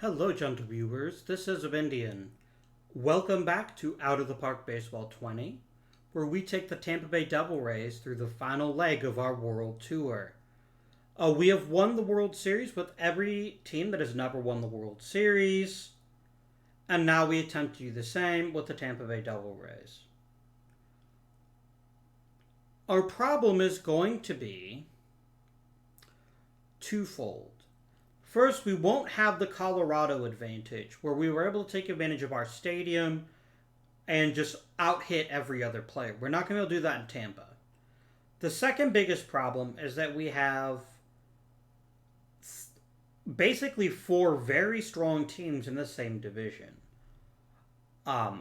Hello, gentle viewers. This is Avindian. Welcome back to Out of the Park Baseball 20, where we take the Tampa Bay Devil Rays through the final leg of our World Tour. We have won the World Series with every team that has never won the World Series, and now we attempt to do the same with the Tampa Bay Devil Rays. Our problem is going to be twofold. First, we won't have the Colorado advantage, where we were able to take advantage of our stadium and just out-hit every other player. We're not going to be able to do that in Tampa. The second biggest problem is that we have basically four very strong teams in the same division.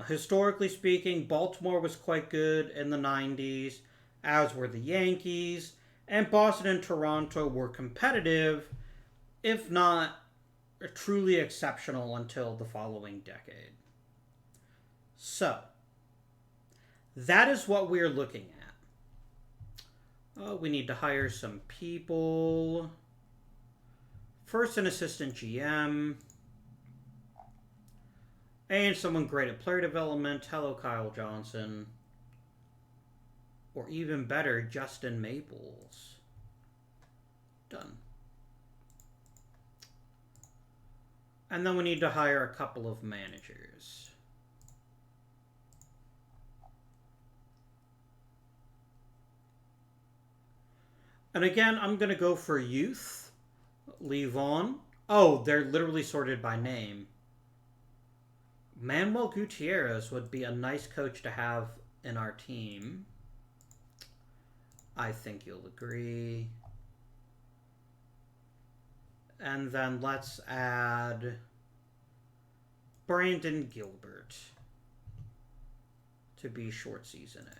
Historically speaking, Baltimore was quite good in the 90s, as were the Yankees, and Boston and Toronto were competitive, if not truly exceptional until the following decade. So, that is what we're looking at. We need to hire some people. First, an assistant GM. And someone great at player development. Hello, Kyle Johnson. Or even better, Justin Maples. Done. And then we need to hire a couple of managers. And again, I'm going to go for youth. Leave on. Oh, they're literally sorted by name. Manuel Gutierrez would be a nice coach to have in our team. I think you'll agree. And then let's add Brandon Gilbert to be short season A.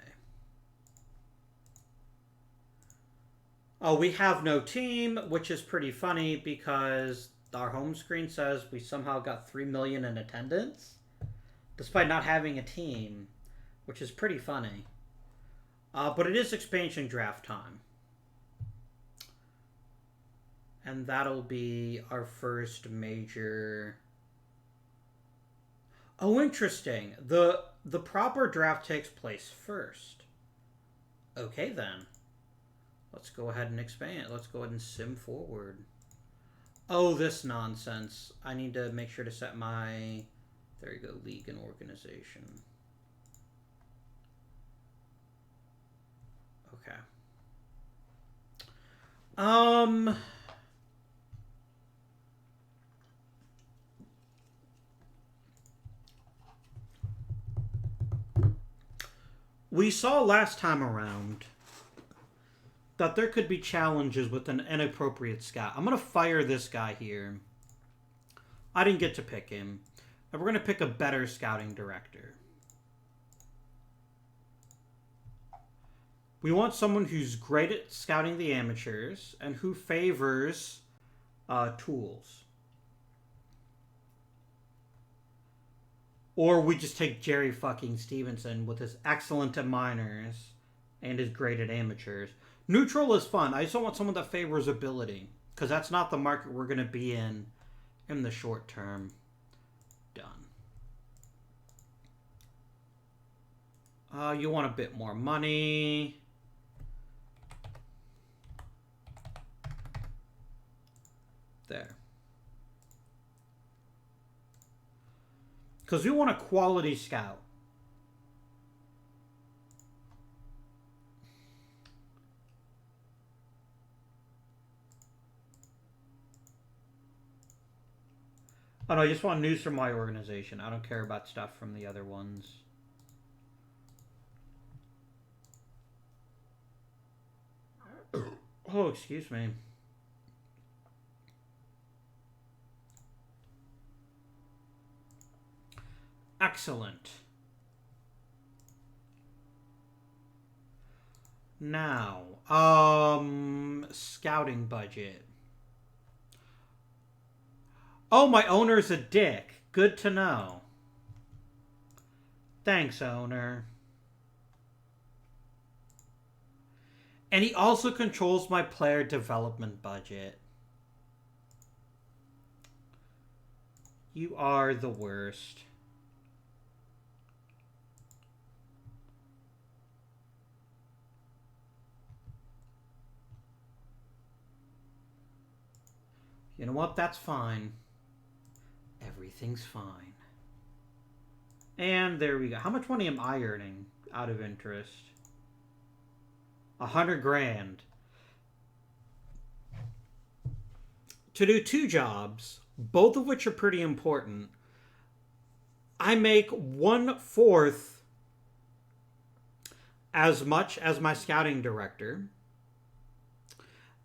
Oh, we have no team, which is pretty funny because our home screen says we somehow got 3 million in attendance despite not having a team, which is pretty funny. But it is expansion draft time. And that'll be our first major... Oh, interesting. The proper draft takes place first. Okay, then. Let's go ahead and expand. Let's go ahead and sim forward. Oh, this nonsense. I need to make sure to set my... There you go, league and organization. Okay. We saw last time around that there could be challenges with an inappropriate scout. I'm going to fire this guy here. I didn't get to pick him. And we're going to pick a better scouting director. We want someone who's great at scouting the amateurs and who favors tools. Or we just take Jerry fucking Stevenson with his excellent at minors and his great at amateurs. Neutral is fun. I just don't want someone that favors ability, because that's not the market we're going to be in the short term. Done. You want a bit more money. There. Because we want a quality scout. Oh no, I just want news from my organization. I don't care about stuff from the other ones. Oh, excuse me. Excellent. Now, scouting budget. Oh, my owner's a dick. Good to know. Thanks, owner. And he also controls my player development budget. You are the worst. You know what? That's fine. Everything's fine. And there we go. How much money am I earning out of interest? 100 grand. To do 2 jobs, both of which are pretty important, I make 1/4 as much as my scouting director.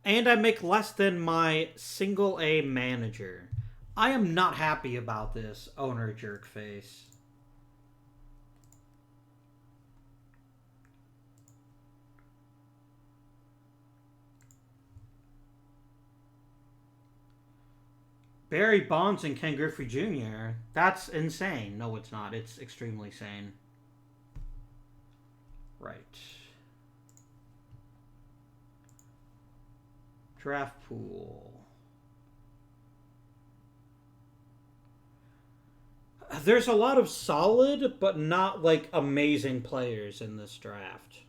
And I make less than my single A manager. I am not happy about this, owner jerkface. Barry Bonds and Ken Griffey Jr. That's insane. No, it's not. It's extremely sane. Right. Draft pool. There's a lot of solid, but not, like, amazing players in this draft.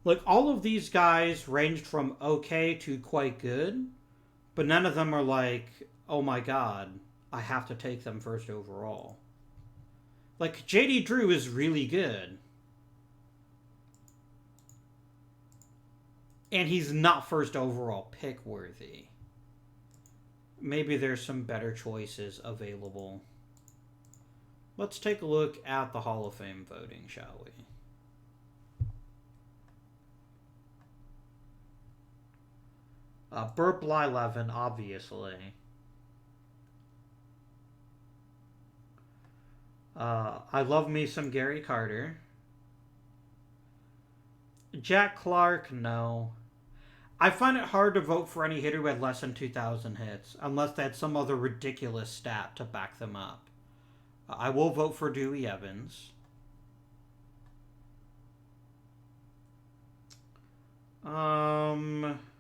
Like, all of these guys ranged from okay to quite good, but none of them are like, oh my god, I have to take them first overall. Like, JD Drew is really good. And he's not first overall pick worthy. Maybe there's some better choices available. Let's take a look at the Hall of Fame voting, shall we? Burp Levin, obviously. I love me some Gary Carter. Jack Clark, no. I find it hard to vote for any hitter who had less than 2,000 hits, unless they had some other ridiculous stat to back them up. I will vote for Dewey Evans. No.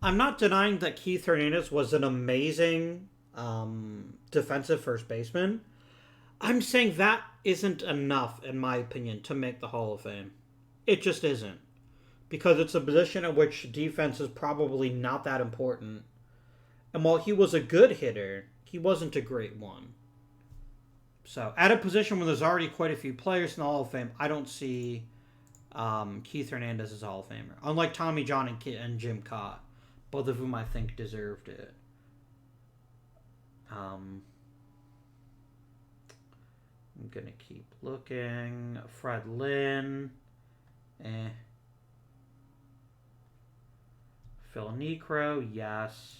I'm not denying that Keith Hernandez was an amazing defensive first baseman. I'm saying that isn't enough, in my opinion, to make the Hall of Fame. It just isn't. Because it's a position in which defense is probably not that important. And while he was a good hitter, he wasn't a great one. So, at a position where there's already quite a few players in the Hall of Fame, I don't see Keith Hernandez as a Hall of Famer. Unlike Tommy John and Jim Cott, both of whom I think deserved it. I'm going to keep looking. Fred Lynn. Phil Niekro, yes.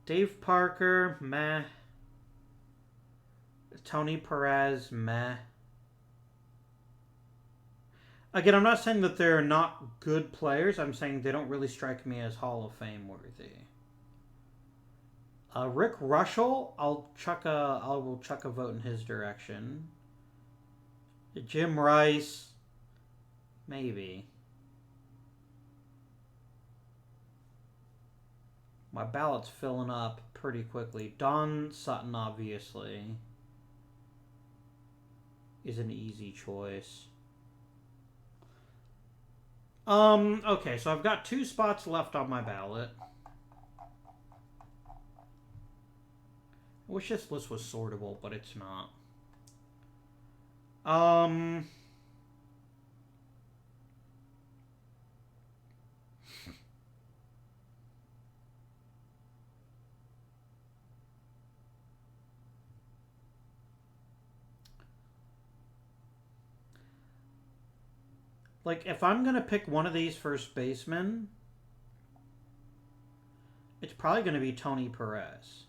Dave Parker, meh. Tony Perez, meh. Again, I'm not saying that they're not good players. I'm saying they don't really strike me as Hall of Fame worthy. Rick Russell, I will chuck a vote in his direction. Jim Rice, maybe. My ballot's filling up pretty quickly. Don Sutton, obviously, is an easy choice. Okay, so I've got 2 spots left on my ballot. I wish this list was sortable, but it's not. Like, if I'm going to pick one of these first basemen, it's probably going to be Tony Perez.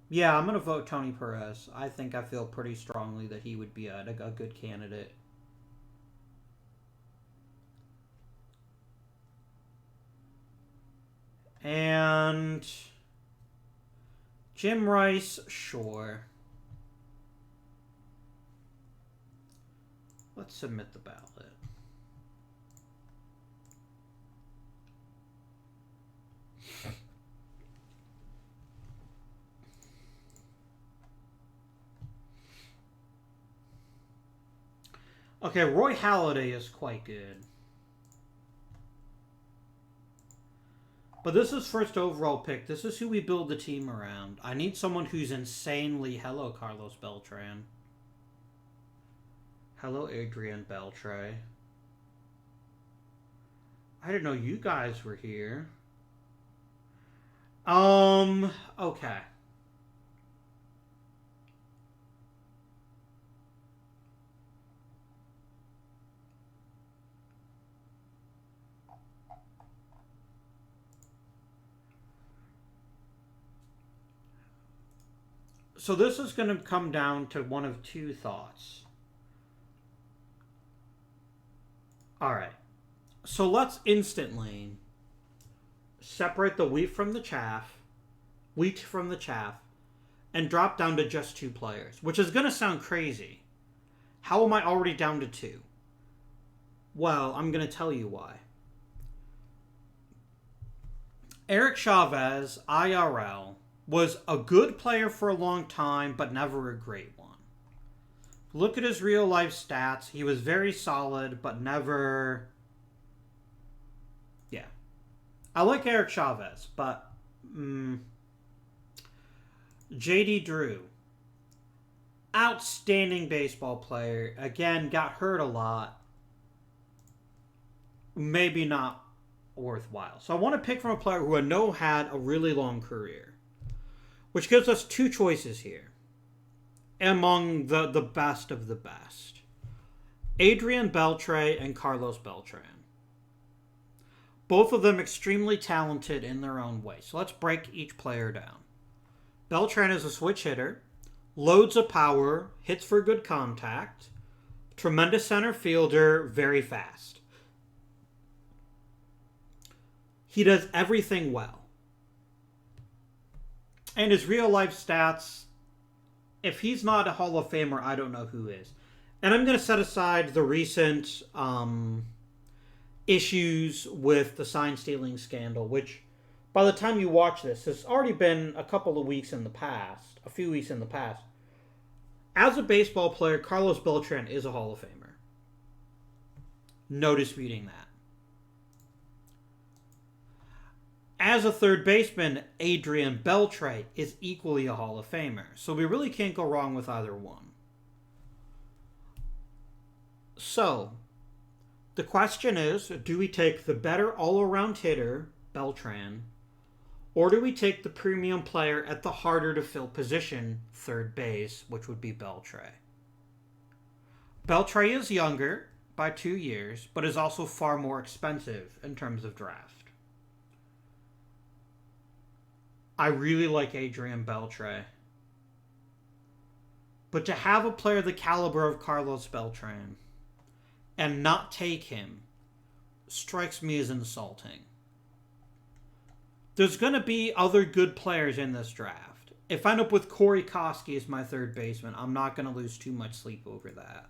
Yeah, I'm going to vote Tony Perez. I feel pretty strongly that he would be a good candidate. And Jim Rice, sure. Let's submit the ballot. Okay, Roy Halladay is quite good. But this is first overall pick. This is who we build the team around. I need someone who's insanely... Hello, Carlos Beltran. Hello, Adrian Beltre. I didn't know you guys were here. Okay. So this is going to come down to one of two thoughts. Alright. So let's instantly separate the wheat from the chaff, and drop down to just 2 players, which is going to sound crazy. How am I already down to 2? Well, I'm going to tell you why. Eric Chavez, IRL, was a good player for a long time, but never a great one. Look at his real-life stats. He was very solid, but never... Yeah. I like Eric Chavez, but... J.D. Drew. Outstanding baseball player. Again, got hurt a lot. Maybe not worthwhile. So I want to pick from a player who I know had a really long career. Which gives us 2 choices here. Among the best of the best. Adrian Beltre and Carlos Beltran. Both of them extremely talented in their own way. So let's break each player down. Beltran is a switch hitter. Loads of power. Hits for good contact. Tremendous center fielder. Very fast. He does everything well. And his real-life stats, if he's not a Hall of Famer, I don't know who is. And I'm going to set aside the recent issues with the sign-stealing scandal, which, by the time you watch this, has already been a few weeks in the past. As a baseball player, Carlos Beltran is a Hall of Famer. No disputing that. As a third baseman, Adrian Beltre is equally a Hall of Famer. So we really can't go wrong with either one. So, the question is, do we take the better all-around hitter, Beltran, or do we take the premium player at the harder-to-fill position, third base, which would be Beltre? Beltre is younger by 2 years, but is also far more expensive in terms of draft. I really like Adrian Beltre. But to have a player the caliber of Carlos Beltran and not take him strikes me as insulting. There's going to be other good players in this draft. If I end up with Corey Koski as my third baseman, I'm not going to lose too much sleep over that.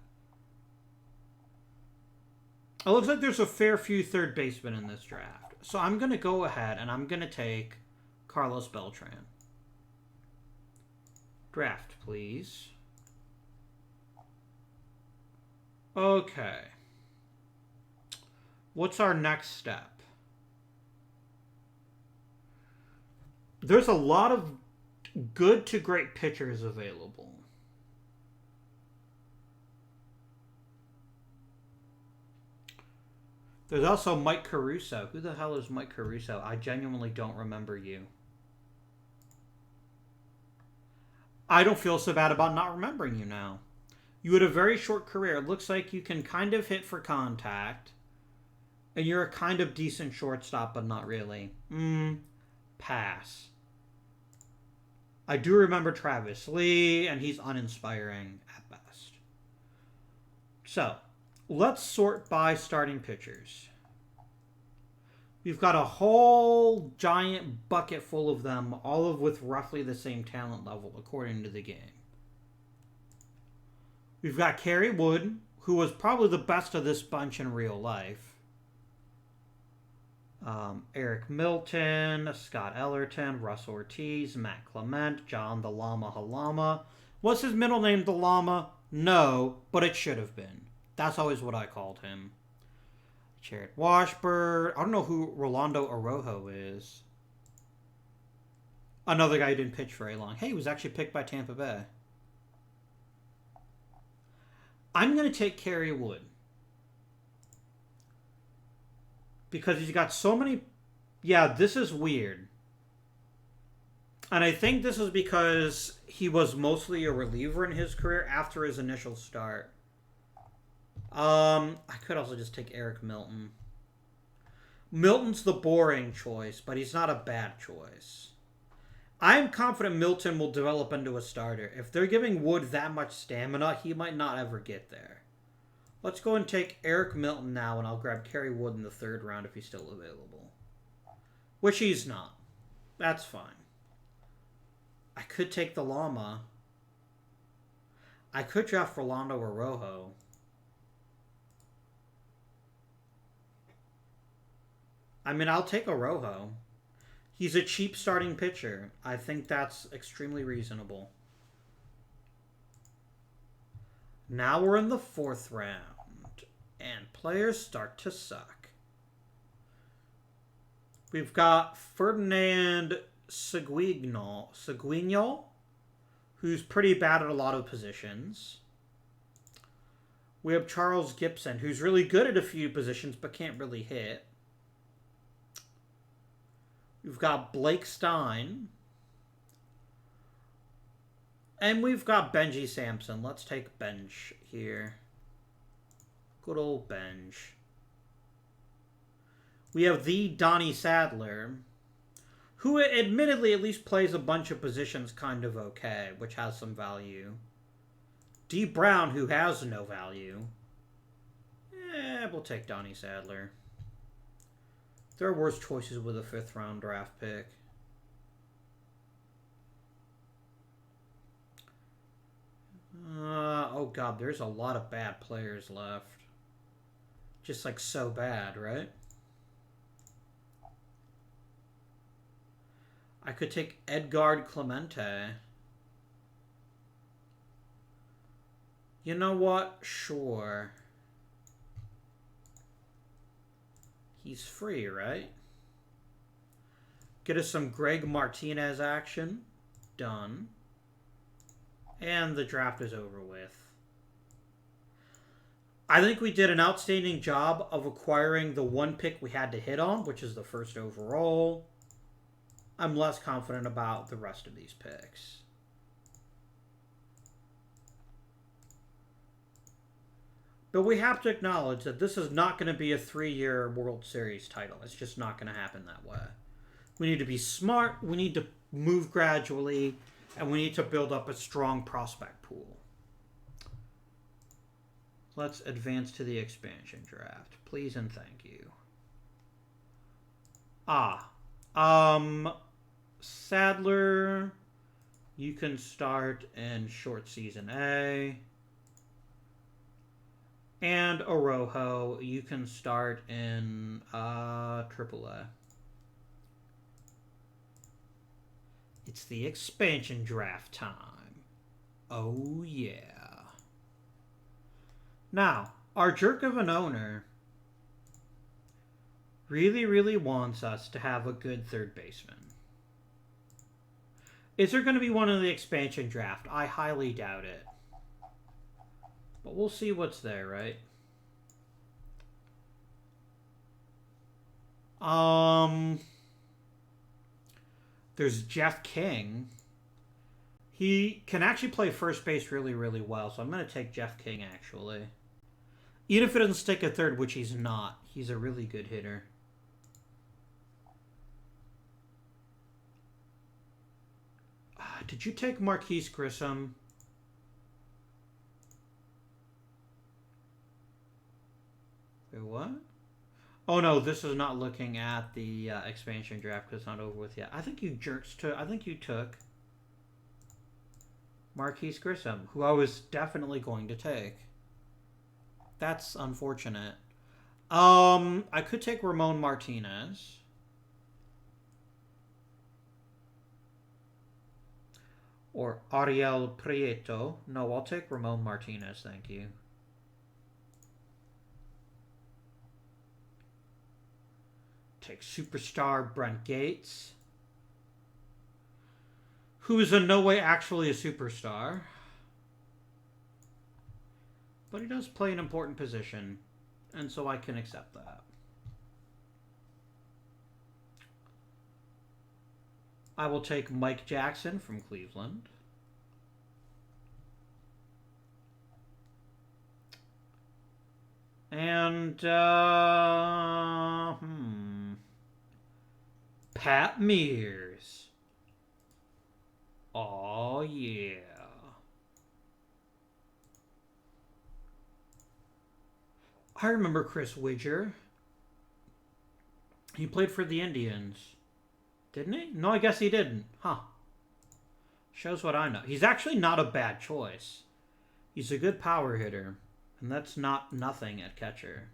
It looks like there's a fair few third basemen in this draft. So I'm going to go ahead and I'm going to take Carlos Beltran. Draft, please. Okay. What's our next step? There's a lot of good to great pitchers available. There's also Mike Caruso. Who the hell is Mike Caruso? I genuinely don't remember you. I don't feel so bad about not remembering you now. You had a very short career. It looks like you can kind of hit for contact. And you're a kind of decent shortstop, but not really. Pass. I do remember Travis Lee, and he's uninspiring at best. So, let's sort by starting pitchers. We've got a whole giant bucket full of them, all of with roughly the same talent level, according to the game. We've got Kerry Wood, who was probably the best of this bunch in real life. Eric Milton, Scott Ellerton, Russ Ortiz, Matt Clement, John the Llama Halama. Was his middle name the Llama? No, but it should have been. That's always what I called him. Jared Washburn. I don't know who Rolando Araujo is. Another guy who didn't pitch very long. Hey, he was actually picked by Tampa Bay. I'm going to take Kerry Wood. Because he's got so many... Yeah, this is weird. And I think this is because he was mostly a reliever in his career after his initial start. I could also just take Eric Milton. Milton's the boring choice, but he's not a bad choice. I'm confident Milton will develop into a starter. If they're giving Wood that much stamina, he might not ever get there. Let's go and take Eric Milton now, and I'll grab Kerry Wood in the 3rd round if he's still available. Which he's not. That's fine. I could take the Llama. I could draft Rolando Araujo. I mean, I'll take Araujo. He's a cheap starting pitcher. I think that's extremely reasonable. Now we're in the 4th round, and players start to suck. We've got Ferdinand Seguinho, who's pretty bad at a lot of positions. We have Charles Gibson, who's really good at a few positions, but can't really hit. We've got Blake Stein. And we've got Benji Sampson. Let's take Benj here. Good old Benj. We have the Donnie Sadler, who admittedly at least plays a bunch of positions kind of okay, which has some value. D. Brown, who has no value. We'll take Donnie Sadler. There are worse choices with a 5th round draft pick. Oh god, there's a lot of bad players left. Just like so bad, right? I could take Edgard Clemente. You know what? Sure. He's free, right? Get us some Greg Martinez action. Done. And the draft is over with. I think we did an outstanding job of acquiring the one pick we had to hit on, which is the 1st overall. I'm less confident about the rest of these picks. But we have to acknowledge that this is not going to be a 3-year World Series title. It's just not going to happen that way. We need to be smart, we need to move gradually, and we need to build up a strong prospect pool. Let's advance to the expansion draft. Please and thank you. Sadler, you can start in short season A. And Araujo, you can start in AAA. It's the expansion draft time. Oh, yeah. Now, our jerk of an owner really, really wants us to have a good 3rd baseman. Is there going to be one in the expansion draft? I highly doubt it. But we'll see what's there, right? There's Jeff King. He can actually play first base really, really well, so I'm going to take Jeff King, actually. Even if it doesn't stick at 3rd, which he's not. He's a really good hitter. Did you take Marquise Grissom? Wait, what? Oh no, this is not looking at the expansion draft because it's not over with yet. I think you jerks took. I think you took Marquise Grissom, who I was definitely going to take. That's unfortunate. I could take Ramon Martinez. Or Ariel Prieto. No, I'll take Ramon Martinez, thank you. Take superstar Brent Gates, who is in no way actually a superstar. But he does play an important position, and so I can accept that. I will take Mike Jackson from Cleveland. And, Pat Mears. Oh, yeah. I remember Chris Widger. He played for the Indians. Didn't he? No, I guess he didn't. Huh. Shows what I know. He's actually not a bad choice. He's a good power hitter. And that's not nothing at catcher.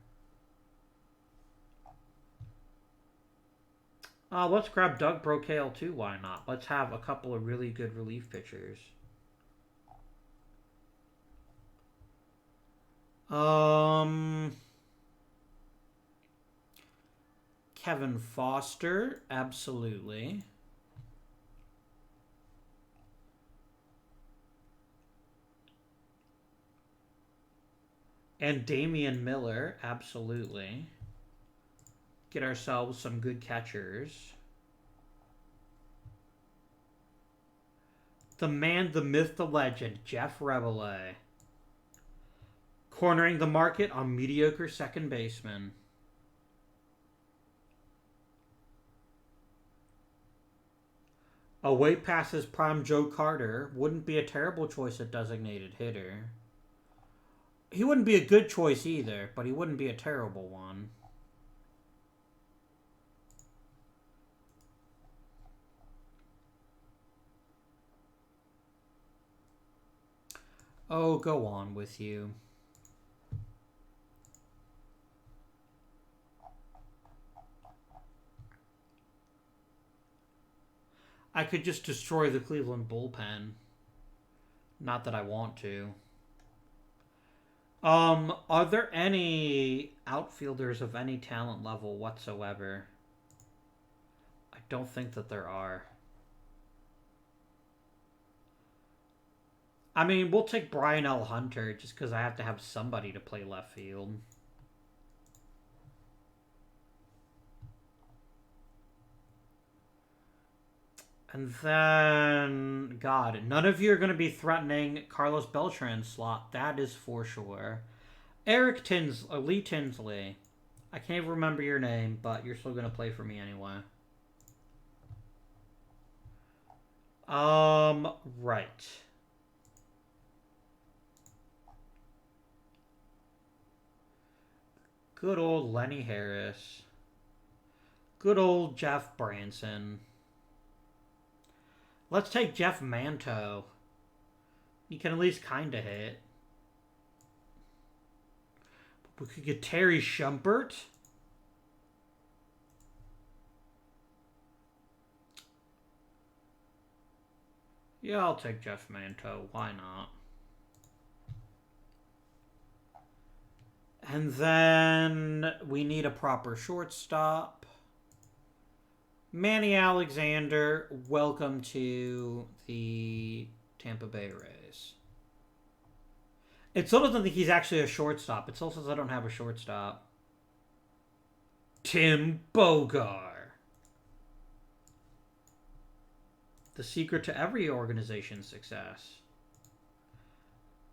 Let's grab Doug Brocale too. Why not? Let's have a couple of really good relief pitchers. Kevin Foster, absolutely. And Damian Miller, absolutely. Get ourselves some good catchers. The man, the myth, the legend, Jeff Reveille. Cornering the market on mediocre second baseman. Away past his prime, Joe Carter wouldn't be a terrible choice at designated hitter. He wouldn't be a good choice either, but he wouldn't be a terrible one. Oh, go on with you. I could just destroy the Cleveland bullpen. Not that I want to. Are there any outfielders of any talent level whatsoever? I don't think that there are. I mean, we'll take Brian L. Hunter just because I have to have somebody to play left field. And then, God, none of you are going to be threatening Carlos Beltran's slot. That is for sure. Lee Tinsley. I can't even remember your name, but you're still going to play for me anyway. Right. Good old Lenny Harris. Good old Jeff Branson. Let's take Jeff Manto. He can at least kind of hit. We could get Terry Shumpert. Yeah, I'll take Jeff Manto. Why not? And then we need a proper shortstop. Manny Alexander, welcome to the Tampa Bay Rays. It still doesn't think he's actually a shortstop. It still says I don't have a shortstop. Tim Bogar. The secret to every organization's success.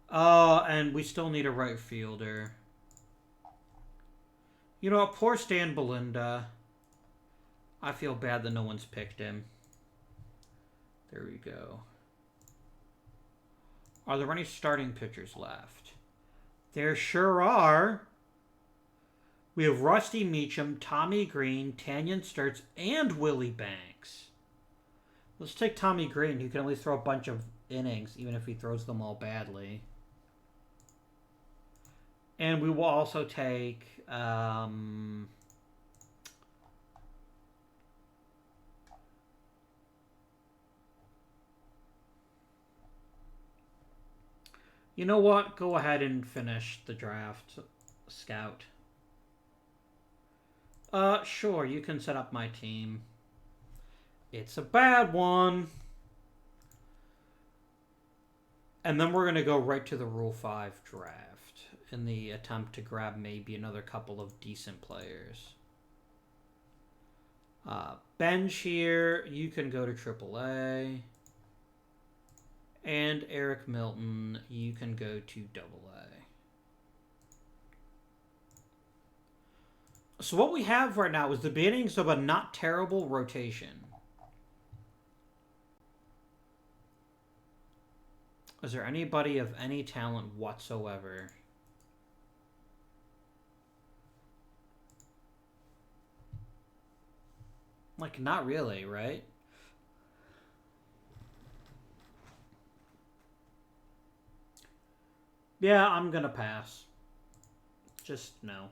And we still need a right fielder. You know what? Poor Stan Belinda. I feel bad that no one's picked him. There we go. Are there any starting pitchers left? There sure are. We have Rusty Meacham, Tommy Green, Tanyan Sturts, and Willie Banks. Let's take Tommy Green, who can at least throw a bunch of innings, even if he throws them all badly. And we will also take... you know what? Go ahead and finish the draft, Scout. Sure, you can set up my team. It's a bad one. And then we're going to go right to the Rule 5 draft in the attempt to grab maybe another couple of decent players. Bench here, you can go to AAA. And Eric Milton, you can go to AA. So what we have right now is the beginnings of a not terrible rotation. Is there anybody of any talent whatsoever? Like, not really, right? Yeah, I'm gonna pass. Just no.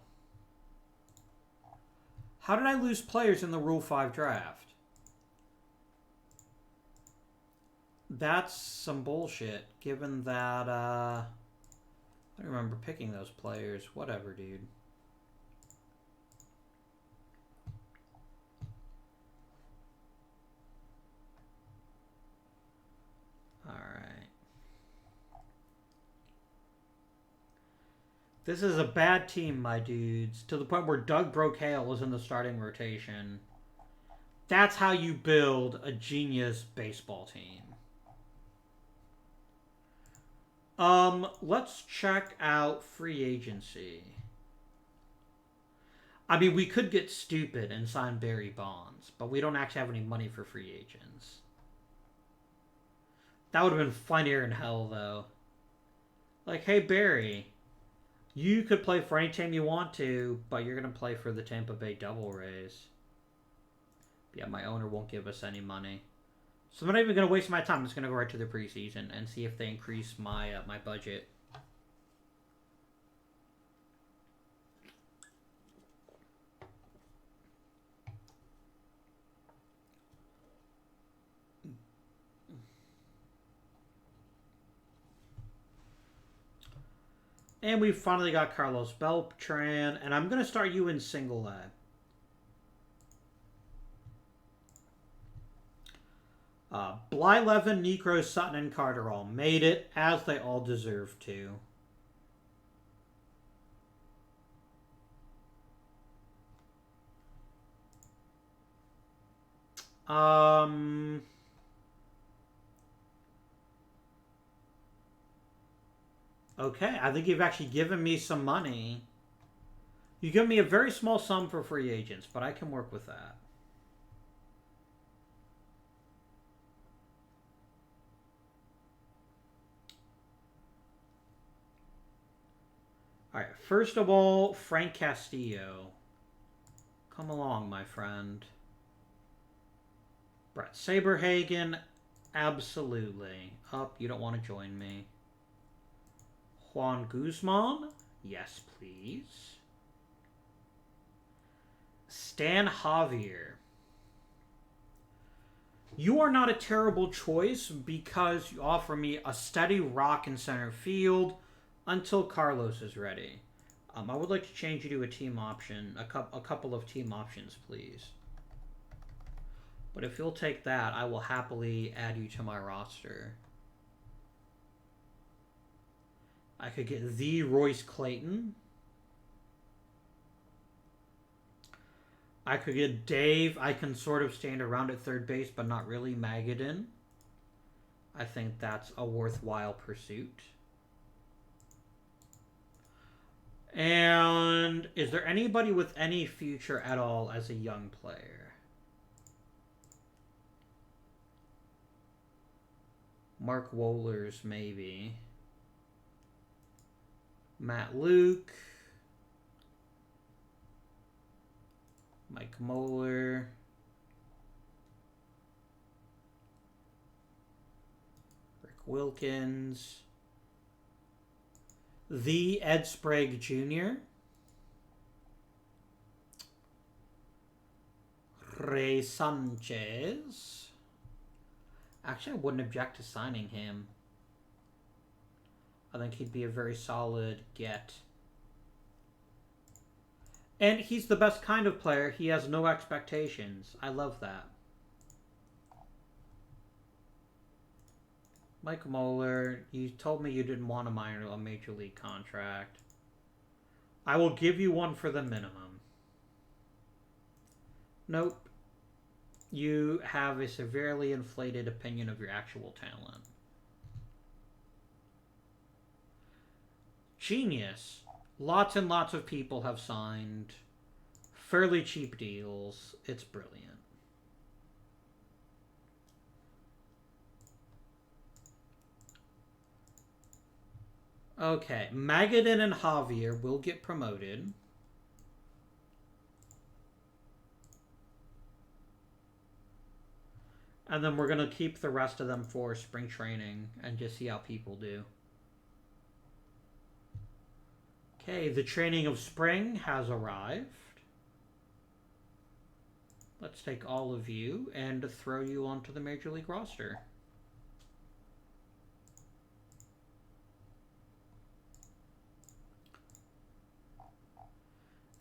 How did I lose players in the Rule 5 draft? That's some bullshit, given that, I don't remember picking those players. Whatever, dude. Alright. This is a bad team, my dudes. To the point where Doug Brocale is in the starting rotation. That's how you build a genius baseball team. Let's check out free agency. I mean, we could get stupid and sign Barry Bonds, but we don't actually have any money for free agents. That would have been funnier in hell, though. Like, hey, Barry, you could play for any team you want to, but you're going to play for the Tampa Bay Devil Rays. Yeah, my owner won't give us any money. So I'm not even going to waste my time. I'm just going to go right to the preseason and see if they increase my my budget. And we finally got Carlos Beltran, and I'm going to start you in single A. Blyleven, Necro, Sutton, and Carter all made it, as they all deserve to. Okay, I think you've actually given me some money. You give me a very small sum for free agents, but I can work with that. All right, first of all, Frank Castillo. Come along, my friend. Brett Saberhagen, absolutely. Up, you don't want to join me. Juan Guzman, yes, please. Stan Javier. You are not a terrible choice because you offer me a steady rock in center field until Carlos is ready. I would like to change you to a team option, a couple of team options, please. But if you'll take that, I will happily add you to my roster. I could get the Royce Clayton. I could get Dave. I can sort of stand around at third base, but not really. Magadan. I think that's a worthwhile pursuit. And is there anybody with any future at all as a young player? Mark Wohlers, maybe. Matt Luke. Mike Moeller. Rick Wilkins. The Ed Sprague Jr. Ray Sanchez. Actually, I wouldn't object to signing him. I think he'd be a very solid get. And he's the best kind of player. He has no expectations. I love that. Mike Moeller, you told me you didn't want a major league contract. I will give you one for the minimum. Nope. You have a severely inflated opinion of your actual talent. Genius. Lots and lots of people have signed fairly cheap deals. It's brilliant. Okay, Magadan and Javier will get promoted. And then we're going to keep the rest of them for spring training and just see how people do. Okay, the training of spring has arrived. Let's take all of you and throw you onto the Major League roster.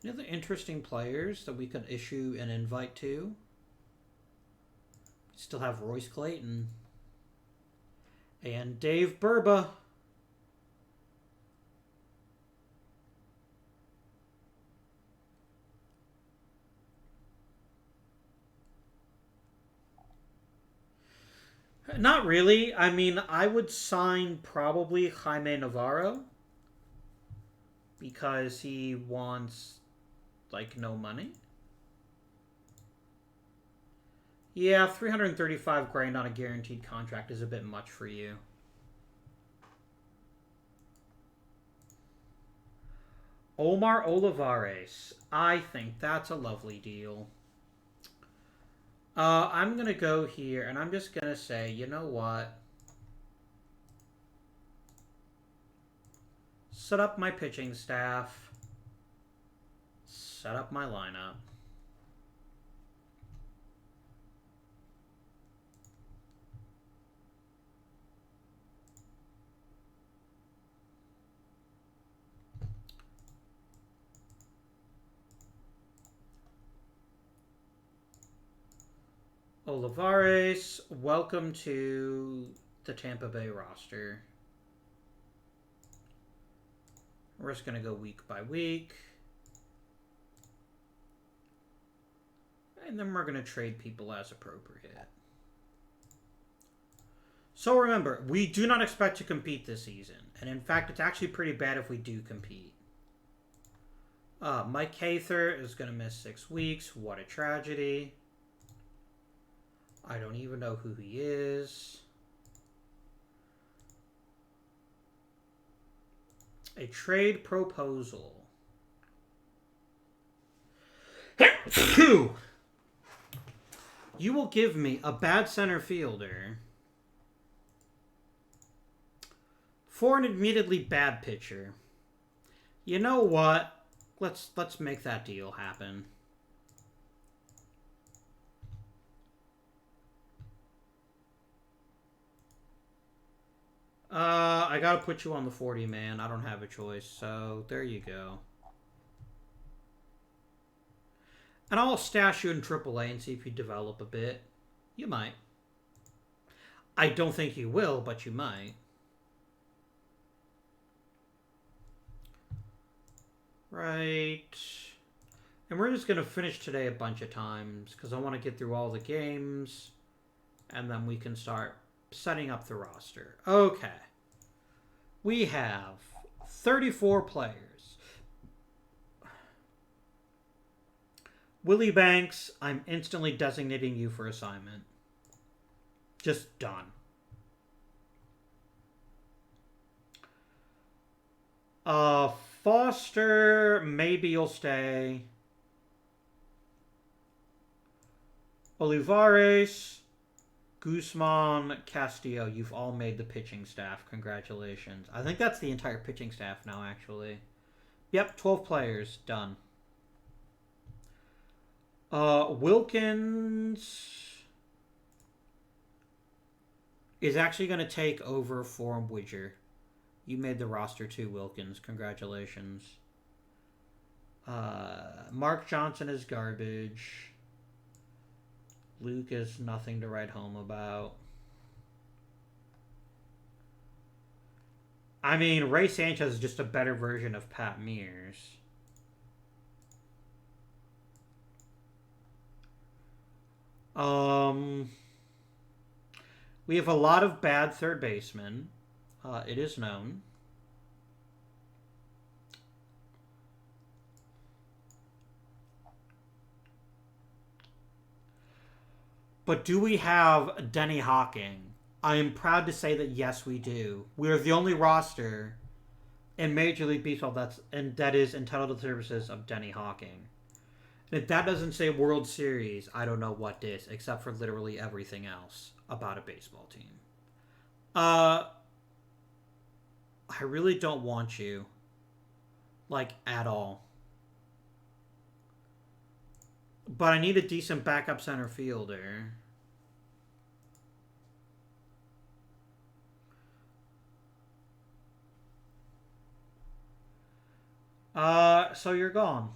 Any other interesting players that we could issue an invite to? We still have Royce Clayton. And Dave Burba. Not really. I mean, I would sign probably Jaime Navarro. Because he wants, like, no money. Yeah, $335,000 on a guaranteed contract is a bit much for you. Omar Olivares. I think that's a lovely deal. I'm going to go here, and I'm just going to say, you know what? Set up my pitching staff. Set up my lineup. Olivares, welcome to the Tampa Bay roster. We're just going to go week by week. And then we're going to trade people as appropriate. So remember, we do not expect to compete this season. And in fact, it's actually pretty bad if we do compete. Mike Cather is going to miss 6 weeks. What a tragedy. I don't even know who he is. A trade proposal. You will give me a bad center fielder for an admittedly bad pitcher. You know what? Let's make that deal happen. I gotta put you on the 40, man. I don't have a choice, so there you go. And I'll stash you in AAA and see if you develop a bit. You might. I don't think you will, but you might. Right. And we're just going to finish today a bunch of times because I want to get through all the games. And then we can start setting up the roster. Okay. We have 34 players. Willie Banks, I'm instantly designating you for assignment. Just done. Foster, maybe you'll stay. Olivares, Guzman, Castillo. You've all made the pitching staff. Congratulations. I think that's the entire pitching staff now, actually. Yep, 12 players. Done. Wilkins is actually going to take over for Widger. You made the roster too, Wilkins. Congratulations. Mark Johnson is garbage. Luke is nothing to write home about. I mean, Ray Sanchez is just a better version of Pat Mears. We have a lot of bad third basemen. It is known. But do we have Denny Hawking? I am proud to say that yes, we do. We are the only roster in Major League Baseball that is entitled to the services of Denny Hawking. And if that doesn't say World Series, I don't know what is, except for literally everything else about a baseball team. I really don't want you. Like, at all. But I need a decent backup center fielder. So you're gone.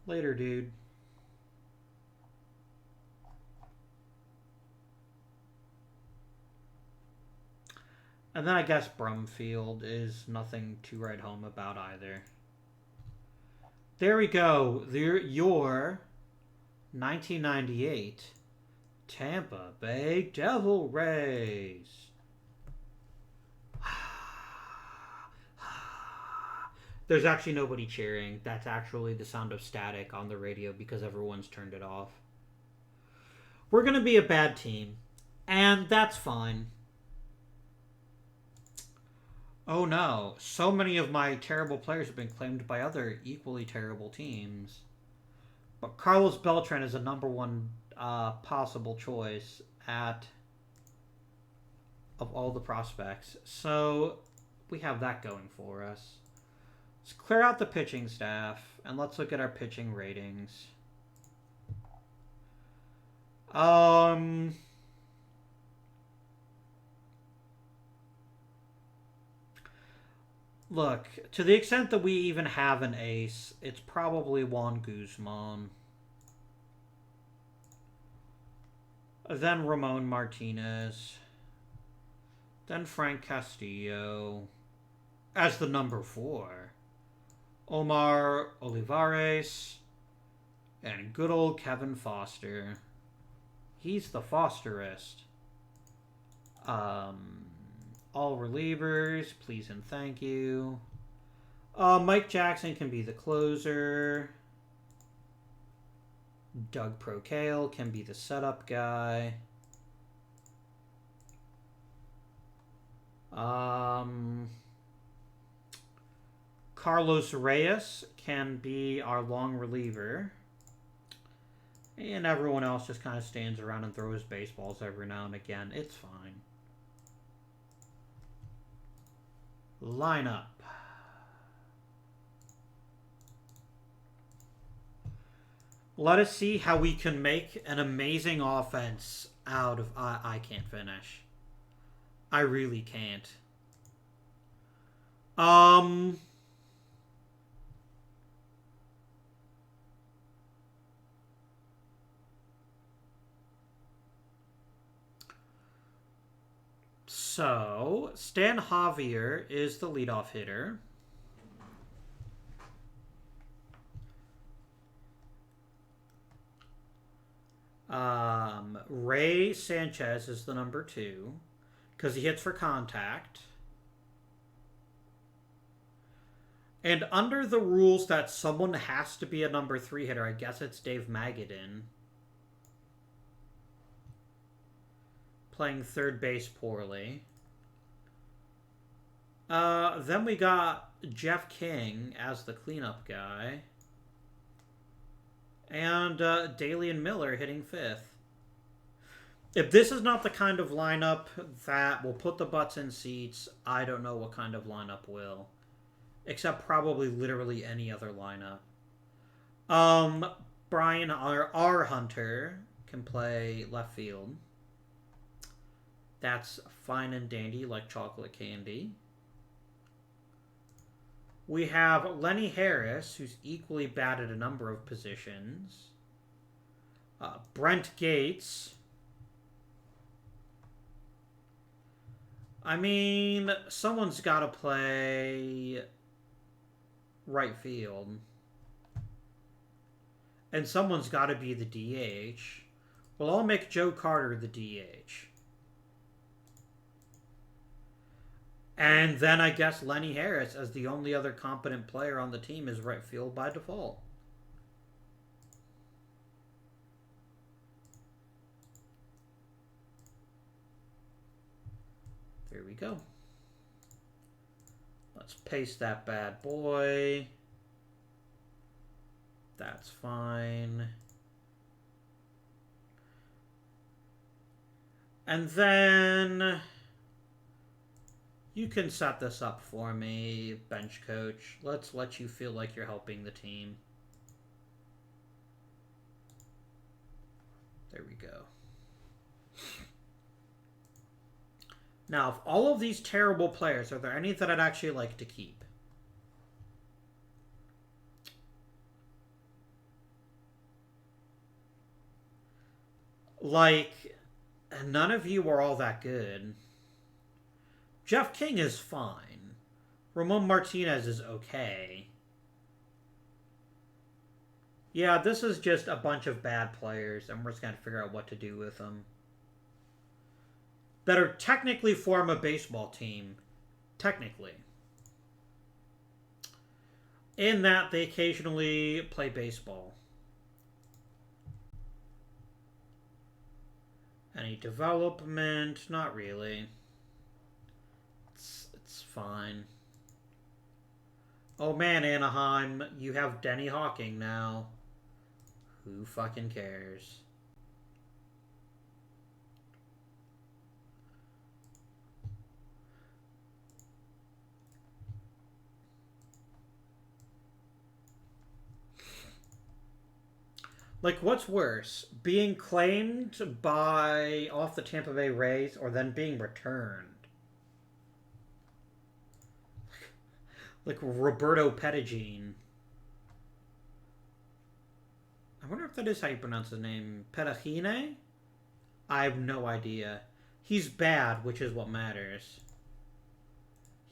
Later, dude. And then I guess Brumfield is nothing to write home about either. There we go. Your 1998 Tampa Bay Devil Rays. There's actually nobody cheering. That's actually the sound of static on the radio because everyone's turned it off. We're going to be a bad team, and that's fine. Oh no, so many of my terrible players have been claimed by other equally terrible teams. But Carlos Beltran is a number one possible choice of all the prospects. So we have that going for us. Let's clear out the pitching staff, and let's look at our pitching ratings. Look, to the extent that we even have an ace, it's probably Juan Guzman. Then Ramon Martinez. Then Frank Castillo. As the number 4. Omar Olivares. And good old Kevin Foster. He's the Fosterist. All relievers, please and thank you. Mike Jackson can be the closer. Doug Procale can be the setup guy. Carlos Reyes can be our long reliever. And everyone else just kind of stands around and throws baseballs every now and again. It's fine. Lineup. Let us see how we can make an amazing offense out of... I can't finish. I really can't. So, Stan Javier is the leadoff hitter. Ray Sanchez is the number 2 because he hits for contact. And under the rules that someone has to be a number 3 hitter, I guess it's Dave Magadan. Playing third base poorly. Then we got Jeff King as the cleanup guy. And Dalian Miller hitting 5th. If this is not the kind of lineup that will put the butts in seats, I don't know what kind of lineup will. Except probably literally any other lineup. Brian R. Hunter can play left field. That's fine and dandy like chocolate candy. We have Lenny Harris, who's equally bad at a number of positions. Brent Gates. I mean, someone's got to play right field. And someone's got to be the DH. Well, I'll make Joe Carter the DH. And then I guess Lenny Harris, as the only other competent player on the team, is right field by default. There we go. Let's paste that bad boy. That's fine. And then you can set this up for me, bench coach. Let's let you feel like you're helping the team. There we go. Now, of all of these terrible players, are there any that I'd actually like to keep? Like, none of you are all that good. Jeff King is fine. Ramon Martinez is okay. Yeah, this is just a bunch of bad players, and we're just going to figure out what to do with them. That are technically form a baseball team. Technically. In that they occasionally play baseball. Any development? Not really. It's fine. Oh man, Anaheim, you have Denny Hawking now. Who fucking cares? Like, what's worse? Being claimed by off the Tampa Bay Rays or then being returned? Like Roberto Pettigene. I wonder if that is how you pronounce his name. Pettigene? I have no idea. He's bad, which is what matters.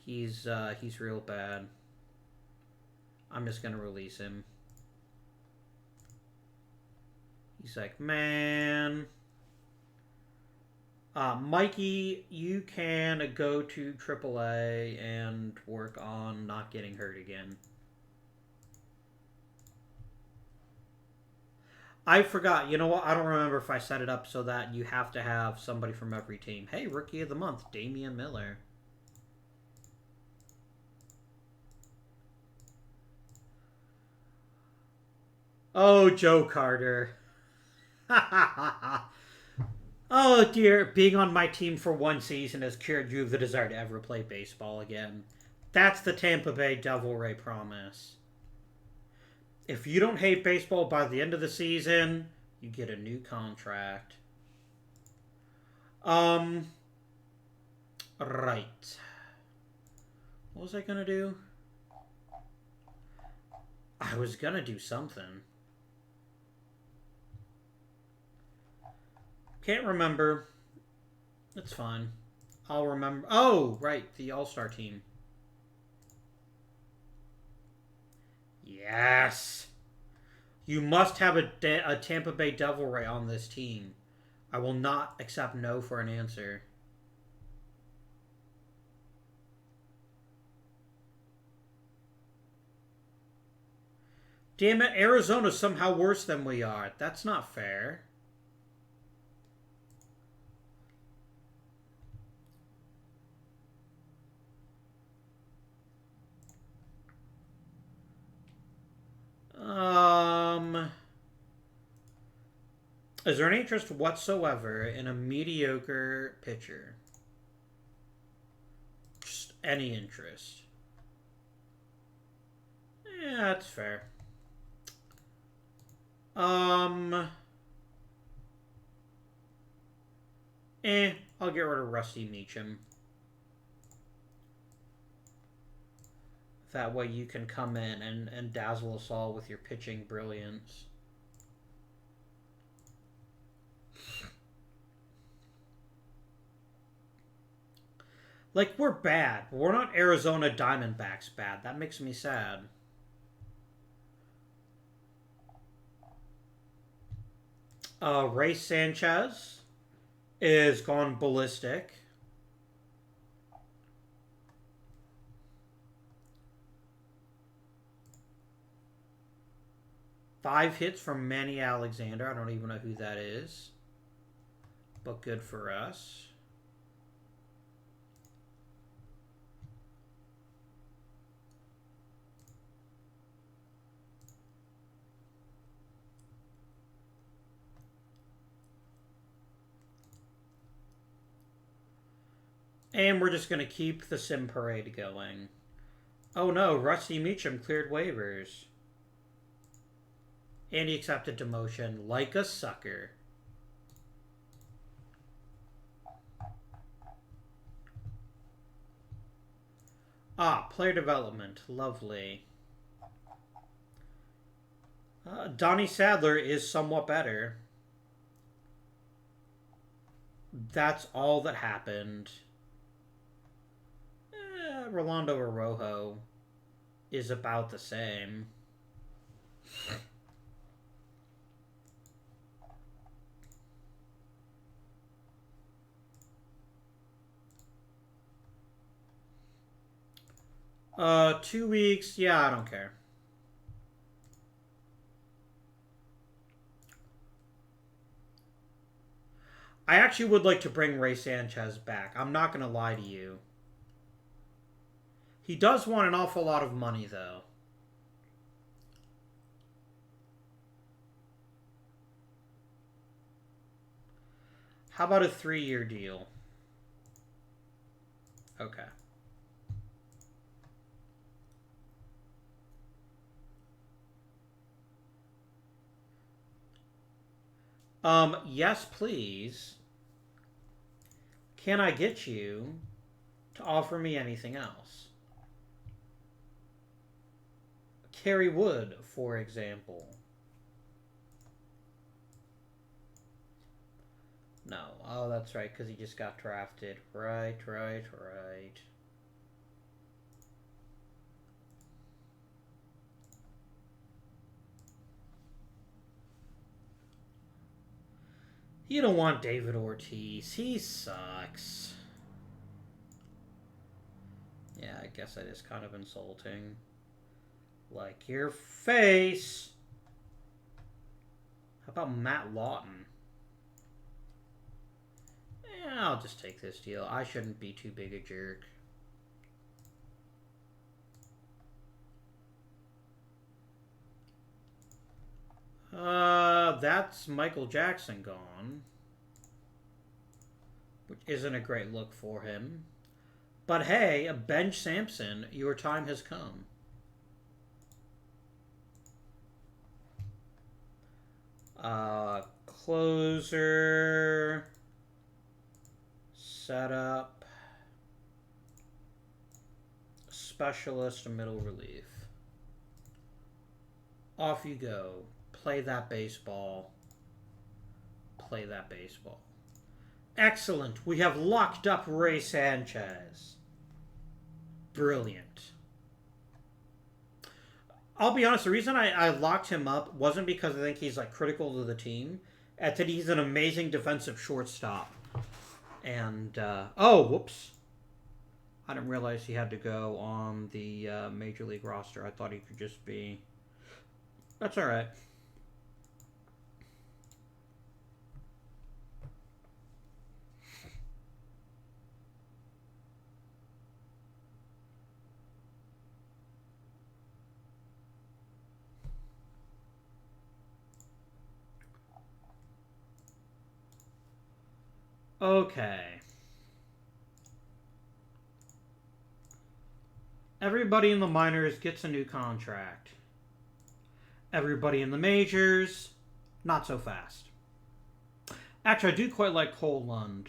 He's real bad. I'm just gonna release him. He's like, man. Mikey, you can go to AAA and work on not getting hurt again. I forgot. You know what? I don't remember if I set it up so that you have to have somebody from every team. Hey, Rookie of the Month, Damian Miller. Oh, Joe Carter. Oh dear, being on my team for one season has cured you of the desire to ever play baseball again. That's the Tampa Bay Devil Ray promise. If you don't hate baseball by the end of the season, you get a new contract. Right. What was I gonna do? I was gonna do something. Can't remember. It's fine. I'll remember. Oh, right. The All-Star team. Yes. You must have a Tampa Bay Devil Ray on this team. I will not accept no for an answer. Damn it, Arizona's somehow worse than we are. That's not fair. Is there any interest whatsoever in a mediocre pitcher? Just any interest? Yeah, that's fair. I'll get rid of Rusty Meacham. That way you can come in and dazzle us all with your pitching brilliance. Like, we're bad. We're not Arizona Diamondbacks bad. That makes me sad. Ray Sanchez is gone ballistic. Five hits from Manny Alexander. I don't even know who that is. But good for us. And we're just going to keep the sim parade going. Oh no, Rusty Meacham cleared waivers. And he accepted demotion like a sucker. Player development. Lovely. Donnie Sadler is somewhat better. That's all that happened. Rolando Araujo is about the same. Uh, 2 weeks. Yeah, I don't care. I actually would like to bring Ray Sanchez back. I'm not going to lie to you. He does want an awful lot of money, though. How about a 3-year deal? Okay. Yes, please. Can I get you to offer me anything else? Kerry Wood, for example. No. Oh, that's right, because he just got drafted. Right. You don't want David Ortiz. He sucks. Yeah, I guess that is kind of insulting. Like your face. How about Matt Lawton? Yeah, I'll just take this deal. I shouldn't be too big a jerk. That's Michael Jackson gone. Which isn't a great look for him. But hey, Benj Sampson, your time has come. Closer. Setup. Specialist, middle relief. Off you go. Play that baseball. Play that baseball. Excellent. We have locked up Ray Sanchez. Brilliant. I'll be honest, the reason I locked him up wasn't because I think he's like critical to the team. I think he's an amazing defensive shortstop. And, oh, whoops. I didn't realize he had to go on the Major League roster. I thought he could just be... That's alright. Okay. Everybody in the minors gets a new contract. Everybody in the majors, not so fast. Actually, I do quite like Cole Lund.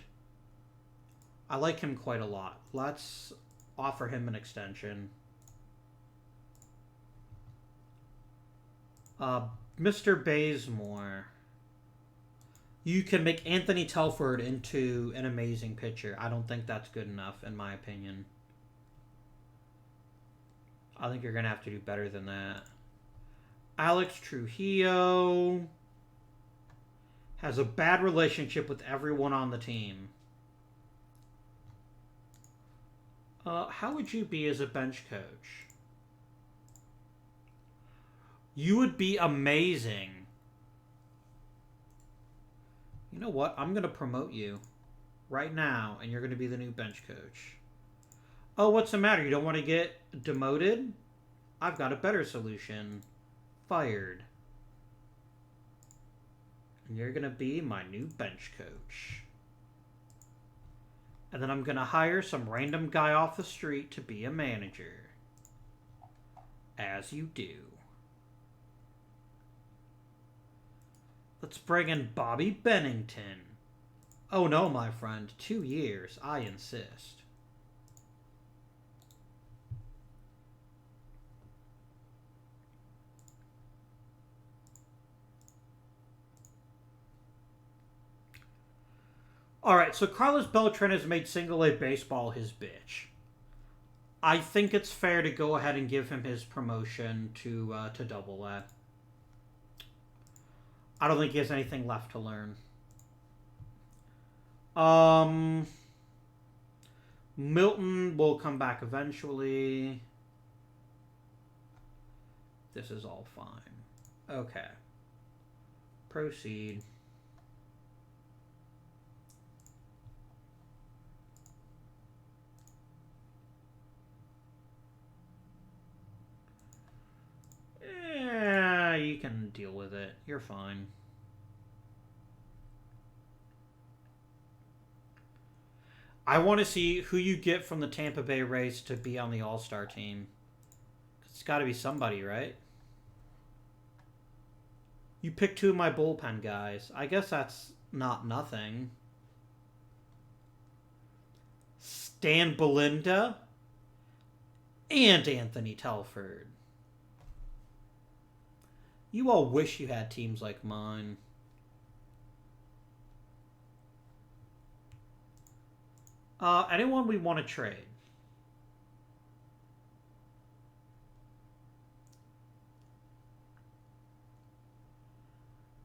I like him quite a lot. Let's offer him an extension. Mr. Bazemore. You can make Anthony Telford into an amazing pitcher. I don't think that's good enough, in my opinion. I think you're going to have to do better than that. Alex Trujillo has a bad relationship with everyone on the team. How would you be as a bench coach? You would be amazing. You know what? I'm going to promote you right now, and you're going to be the new bench coach. Oh, what's the matter? You don't want to get demoted? I've got a better solution. Fired. And you're going to be my new bench coach. And then I'm going to hire some random guy off the street to be a manager. As you do. Let's bring in Bobby Bennington. Oh no, my friend. 2 years. I insist. Alright, so Carlos Beltran has made single-A baseball his bitch. I think it's fair to go ahead and give him his promotion to Double-A. I don't think he has anything left to learn. Milton will come back eventually. This is all fine. Okay. Proceed. Yeah, you can deal with it. You're fine. I want to see who you get from the Tampa Bay Rays to be on the All-Star team. It's got to be somebody, right? You pick 2 of my bullpen guys. I guess that's not nothing. Stan Belinda and Anthony Telford. You all wish you had teams like mine. Anyone we want to trade?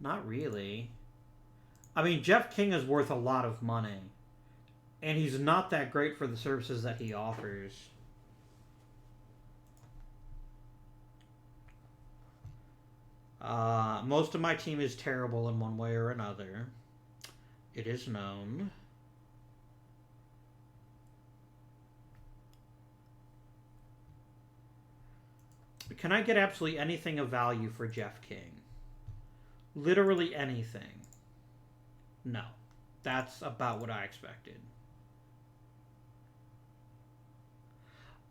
Not really. I mean, Jeff King is worth a lot of money. And he's not that great for the services that he offers. Most of my team is terrible in one way or another. It is known. Can I get absolutely anything of value for Jeff King? Literally anything. No. That's about what I expected.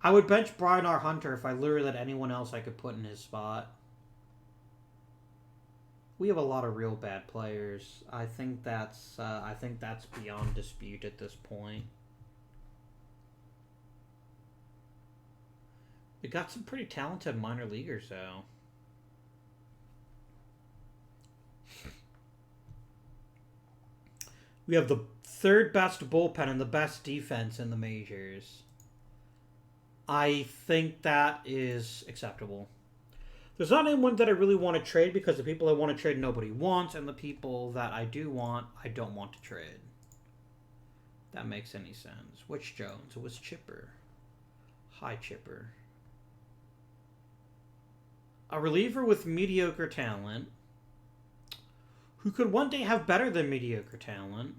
I would bench Brian R. Hunter if I literally had anyone else I could put in his spot. We have a lot of real bad players. I think that's beyond dispute at this point. We got some pretty talented minor leaguers, though. We have the 3rd best bullpen and the best defense in the majors. I think that is acceptable. There's not anyone that I really want to trade because the people I want to trade nobody wants, and the people that I do want, I don't want to trade. That makes any sense. Which Jones? It was Chipper. Hi, Chipper. A reliever with mediocre talent who could one day have better than mediocre talent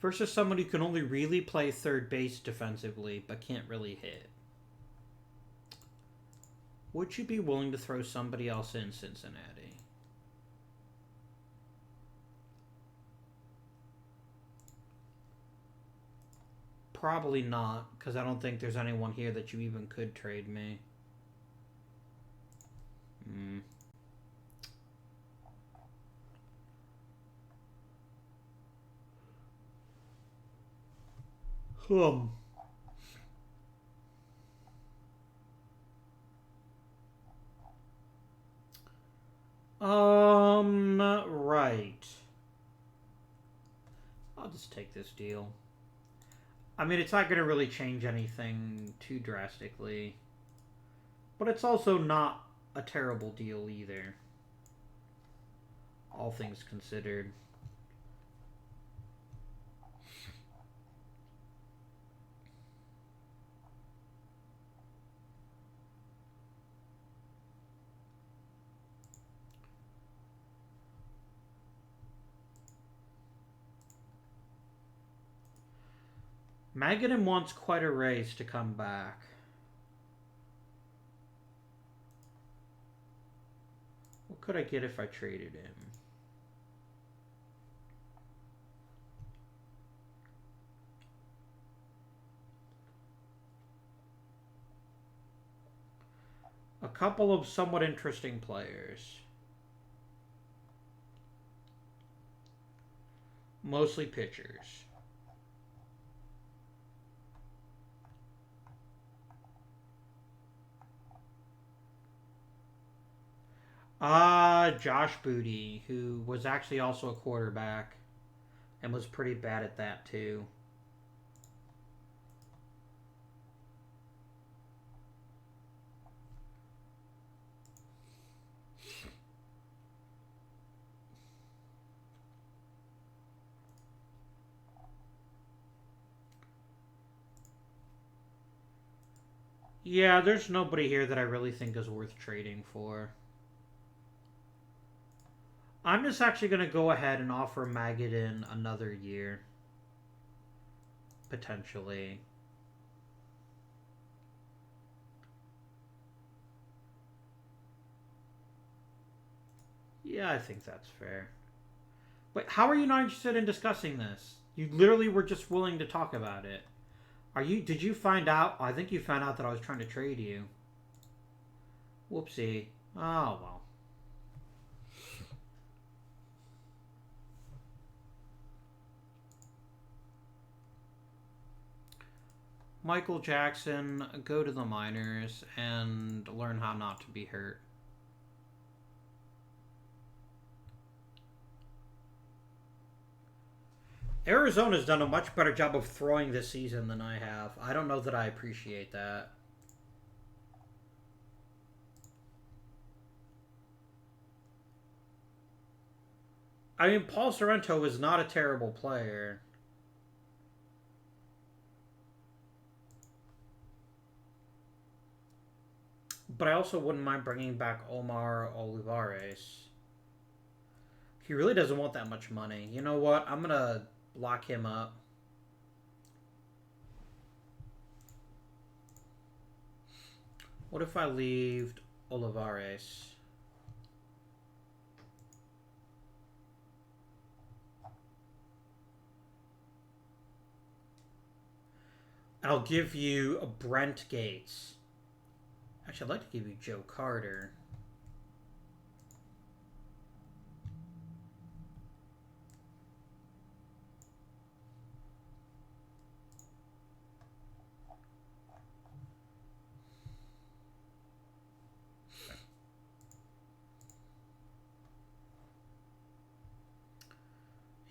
versus someone who can only really play third base defensively but can't really hit. Would you be willing to throw somebody else in Cincinnati? Probably not, because I don't think there's anyone here that you even could trade me. Hmm. Hmm. Right. I'll just take this deal. I mean, it's not going to really change anything too drastically. But it's also not a terrible deal either. All things considered. Magadan wants quite a raise to come back. What could I get if I traded him? A couple of somewhat interesting players. Mostly pitchers. Josh Booty, who was actually also a quarterback and was pretty bad at that too. Yeah, there's nobody here that I really think is worth trading for. I'm just actually going to go ahead and offer Magadan another year. Potentially. Yeah, I think that's fair. Wait, how are you not interested in discussing this? You literally were just willing to talk about it. Did you find out? I think you found out that I was trying to trade you. Whoopsie. Oh, well. Michael Jackson, go to the minors and learn how not to be hurt. Arizona's done a much better job of throwing this season than I have. I don't know that I appreciate that. I mean, Paul Sorrento is not a terrible player. But I also wouldn't mind bringing back Omar Olivares. He really doesn't want that much money. You know what? I'm going to lock him up. What if I leave Olivares? I'll give you a Brent Gates. Actually, I'd like to give you Joe Carter.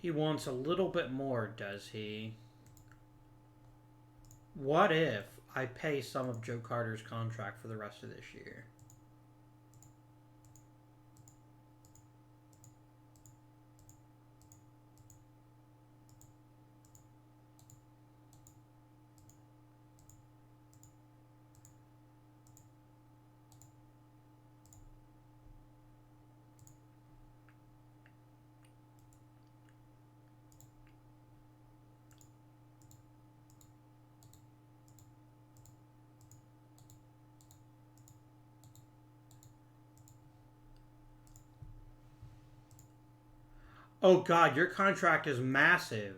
He wants a little bit more, does he? What if I pay some of Joe Carter's contract for the rest of this year? Oh God, your contract is massive.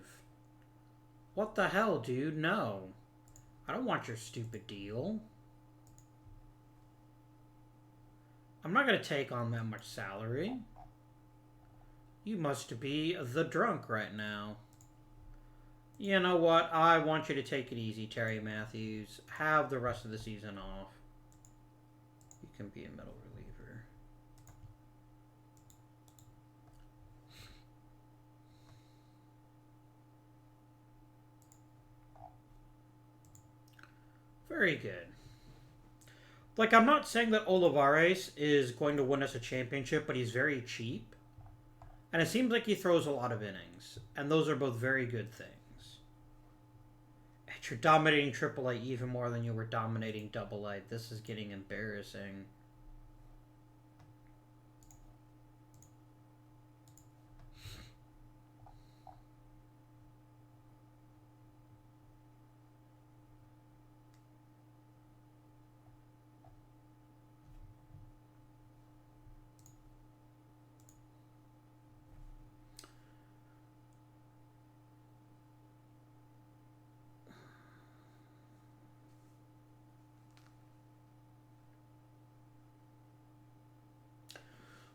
What the hell, dude? No. I don't want your stupid deal. I'm not going to take on that much salary. You must be the drunk right now. You know what? I want you to take it easy, Terry Matthews. Have the rest of the season off. You can be a middle reliever. Very good. Like, I'm not saying that Olivares is going to win us a championship, but he's very cheap. And it seems like he throws a lot of innings. And those are both very good things. And you're dominating AAA even more than you were dominating AA. This is getting embarrassing.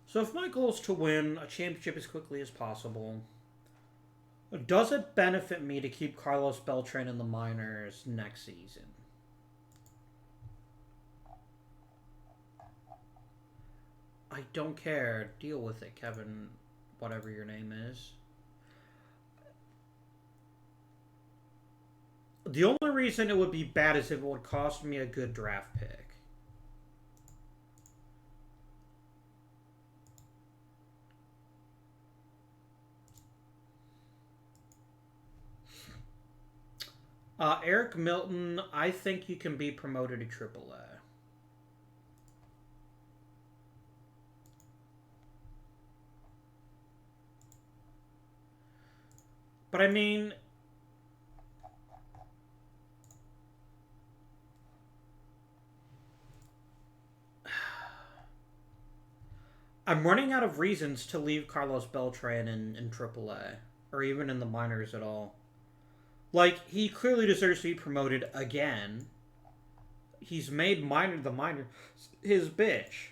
So if my goal is to win a championship as quickly as possible, does it benefit me to keep Carlos Beltran in the minors next season? I don't care. Deal with it, Kevin, whatever your name is. The only reason it would be bad is if it would cost me a good draft pick. Eric Milton, I think you can be promoted to AAA. But I mean, I'm running out of reasons to leave Carlos Beltran in AAA, or even in the minors at all. Like, he clearly deserves to be promoted again. He's made the minor his bitch.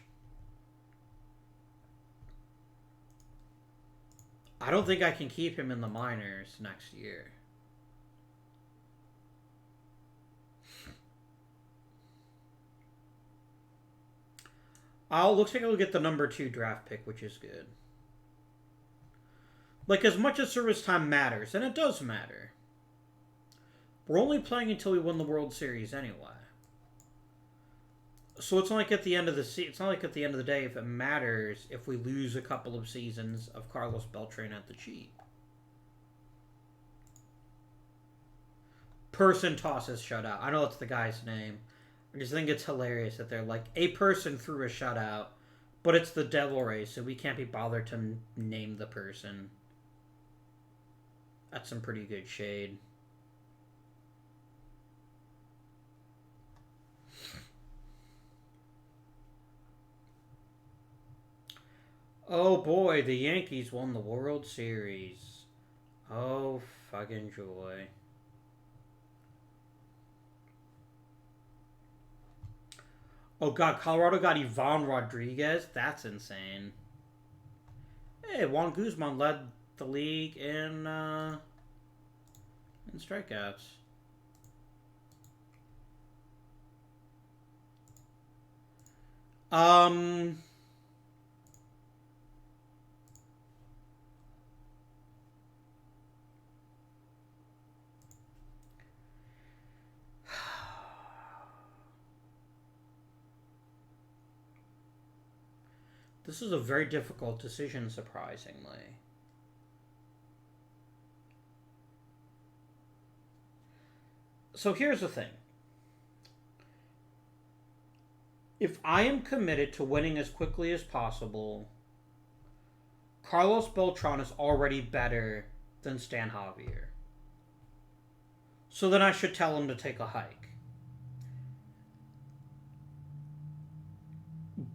I don't think I can keep him in the minors next year. Looks like I'll get the number 2 draft pick, which is good. Like, as much as service time matters, and it does matter, we're only playing until we win the World Series anyway. So it's not like at the end of the day if it matters if we lose a couple of seasons of Carlos Beltran at the cheap. Person tosses shutout. I know that's the guy's name. I just think it's hilarious that they're like, a person threw a shutout, but it's the Devil Rays, so we can't be bothered to name the person. That's some pretty good shade. Oh boy, the Yankees won the World Series. Oh, fucking joy. Oh god, Colorado got Ivan Rodriguez? That's insane. Hey, Juan Guzman led the league in strikeouts. This is a very difficult decision, surprisingly. So here's the thing. If I am committed to winning as quickly as possible, Carlos Beltran is already better than Stan Javier. So then I should tell him to take a hike.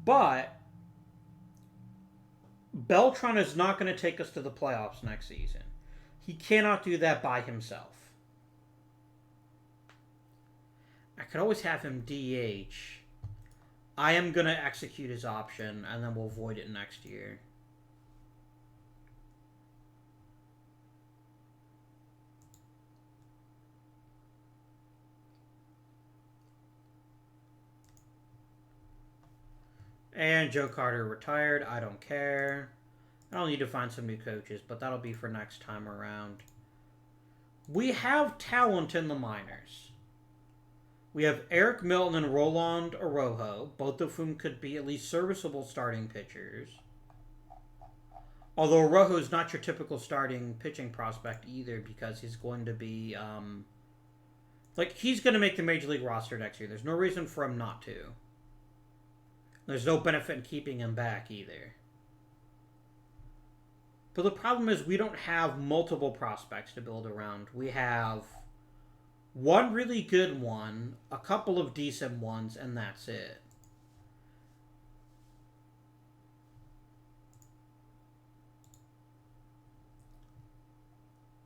But Beltran is not going to take us to the playoffs next season. He cannot do that by himself. I could always have him DH. I am going to execute his option, and then we'll void it next year. And Joe Carter retired. I don't care. I'll need to find some new coaches, but that'll be for next time around. We have talent in the minors. We have Eric Milton and Roland Araujo, both of whom could be at least serviceable starting pitchers. Although Araujo is not your typical starting pitching prospect either, because he's going to be, he's going to make the Major League roster next year. There's no reason for him not to. There's no benefit in keeping him back either. But the problem is we don't have multiple prospects to build around. We have one really good one, a couple of decent ones, and that's it.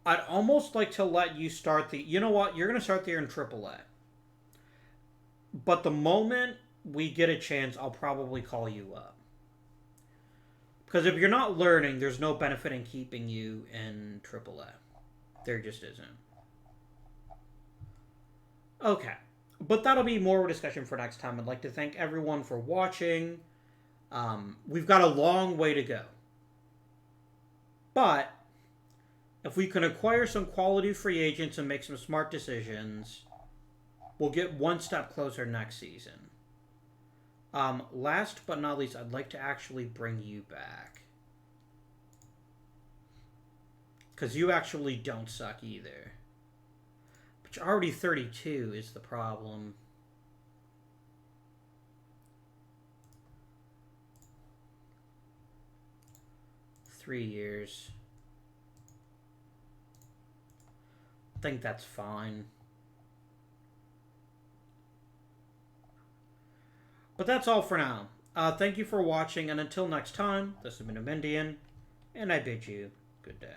I'd almost like to let you start the... You know what? You're going to start the year in AAA. But the moment we get a chance, I'll probably call you up. Because if you're not learning, there's no benefit in keeping you in AAA. There just isn't. Okay. But that'll be more of a discussion for next time. I'd like to thank everyone for watching. We've got a long way to go. But if we can acquire some quality free agents and make some smart decisions, we'll get one step closer next season. Last but not least, I'd like to actually bring you back. Because you actually don't suck either. But you're already 32 is the problem. Three years. I think that's fine. But that's all for now. Thank you for watching, and until next time, this has been Amendian, and I bid you good day.